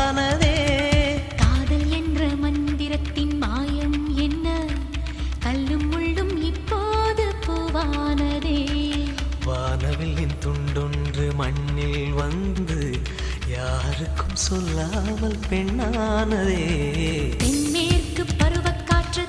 உண்டானதே. காதல் என்ற மந்திரத்தின் மாயம் என்ன, கல்லும் முள்ளும் இப்போது பூவானதே. வானவில்லின் துண்டொன்று மண்ணில் வந்து யாருக்கும் சொல்லாமல் பெண்ணானதே. தென்மேற்கு பருவக்காற்று